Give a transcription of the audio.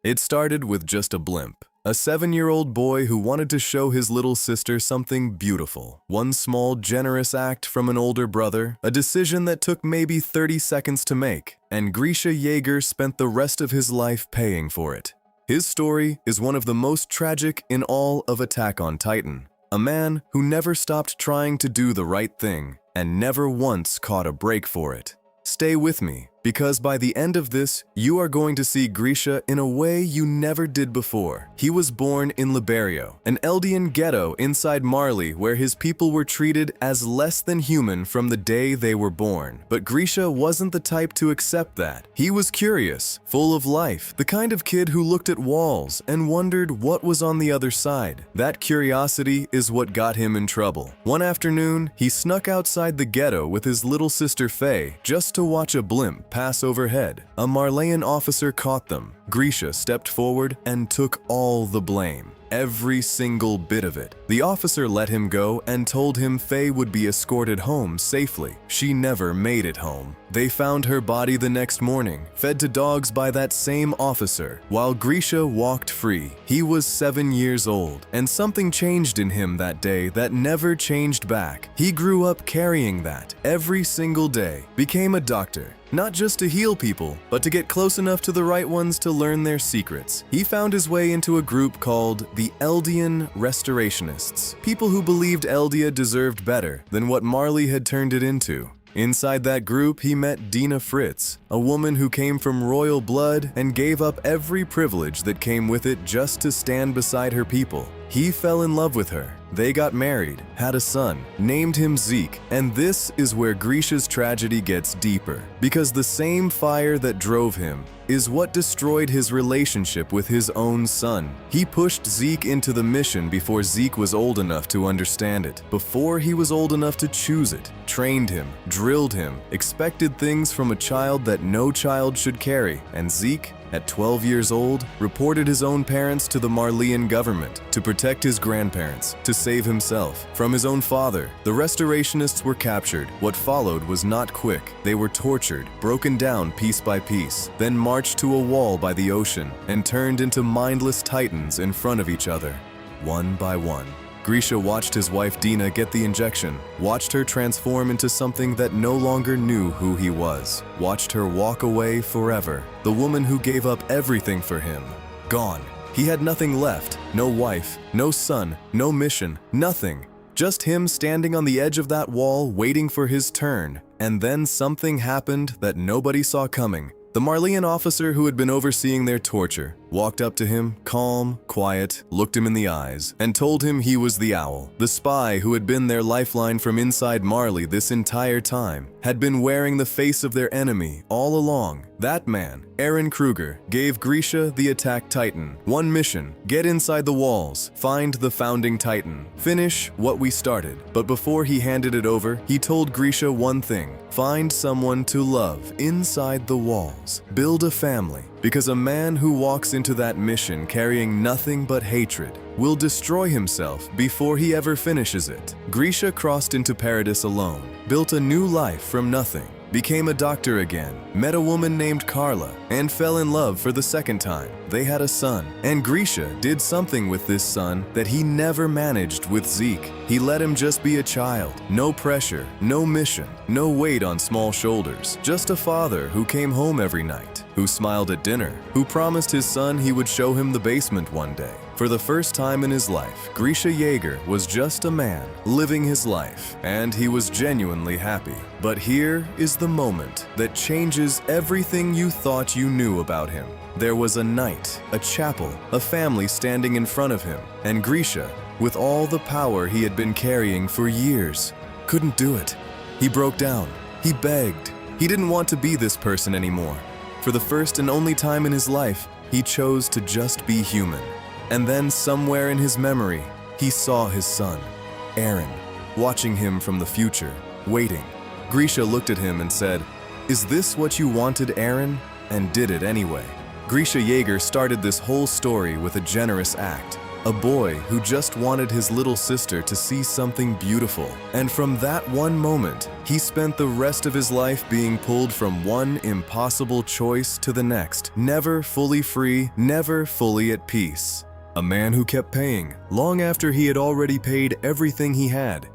It started with just a blimp, a 7-year-old boy who wanted to show his little sister something beautiful. One small, generous act from an older brother, a decision that took maybe 30 seconds to make, and Grisha Yeager spent the rest of his life paying for it. His story is one of the most tragic in all of Attack on Titan. A man who never stopped trying to do the right thing and never once caught a break for it. Stay with me, because by the end of this, you are going to see Grisha in a way you never did before. He was born in Liberio, an Eldian ghetto inside Marley where his people were treated as less than human from the day they were born. But Grisha wasn't the type to accept that. He was curious, full of life, the kind of kid who looked at walls and wondered what was on the other side. That curiosity is what got him in trouble. One afternoon, he snuck outside the ghetto with his little sister Faye just to watch a blimp pass overhead. A Marleyan officer caught them. Grisha stepped forward and took all the blame. Every single bit of it. The officer let him go and told him Faye would be escorted home safely. She never made it home. They found her body the next morning, fed to dogs by that same officer, while Grisha walked free. He was 7 years old, and something changed in him that day that never changed back. He grew up carrying that every single day, became a doctor. Not just to heal people, but to get close enough to the right ones to learn their secrets. He found his way into a group called the Eldian Restorationists, people who believed Eldia deserved better than what Marley had turned it into. Inside that group, he met Dina Fritz, a woman who came from royal blood and gave up every privilege that came with it just to stand beside her people. He fell in love with her. They got married, had a son, named him Zeke, and this is where Grisha's tragedy gets deeper, because the same fire that drove him is what destroyed his relationship with his own son. He pushed Zeke into the mission before Zeke was old enough to understand it, before he was old enough to choose it, trained him, drilled him, expected things from a child that no child should carry, and Zeke, at 12 years old, reported his own parents to the Marleyan government to protect his grandparents, to save himself. From his own father, the restorationists were captured. What followed was not quick. They were tortured, broken down piece by piece, then marched to a wall by the ocean and turned into mindless titans in front of each other, one by one. Grisha watched his wife Dina get the injection, watched her transform into something that no longer knew who he was, watched her walk away forever, the woman who gave up everything for him. Gone. He had nothing left, no wife, no son, no mission, nothing. Just him standing on the edge of that wall waiting for his turn. And then something happened that nobody saw coming. The Marleyan officer who had been overseeing their torture walked up to him, calm, quiet, looked him in the eyes, and told him he was the Owl. The spy who had been their lifeline from inside Marley this entire time had been wearing the face of their enemy all along. That man, Aaron Kruger, gave Grisha the Attack Titan. One mission: get inside the walls, find the founding Titan, finish what we started. But before he handed it over, he told Grisha one thing: find someone to love inside the walls. Build a family. Because a man who walks into that mission carrying nothing but hatred will destroy himself before he ever finishes it. Grisha crossed into Paradise alone, built a new life from nothing, became a doctor again, met a woman named Carla, and fell in love for the second time. They had a son, and Grisha did something with this son that he never managed with Zeke. He let him just be a child. No pressure, no mission, no weight on small shoulders. Just a father who came home every night, who smiled at dinner, who promised his son he would show him the basement one day. For the first time in his life, Grisha Yeager was just a man, living his life, and he was genuinely happy. But here is the moment that changes everything you thought you knew about him. There was a knight, a chapel, a family standing in front of him, and Grisha, with all the power he had been carrying for years, couldn't do it. He broke down. He begged. He didn't want to be this person anymore. For the first and only time in his life, he chose to just be human. And then somewhere in his memory, he saw his son, Aaron, watching him from the future, waiting. Grisha looked at him and said, "Is this what you wanted, Aaron?" And did it anyway. Grisha Yeager started this whole story with a generous act. A boy who just wanted his little sister to see something beautiful. And from that one moment, he spent the rest of his life being pulled from one impossible choice to the next, never fully free, never fully at peace. A man who kept paying, long after he had already paid everything he had.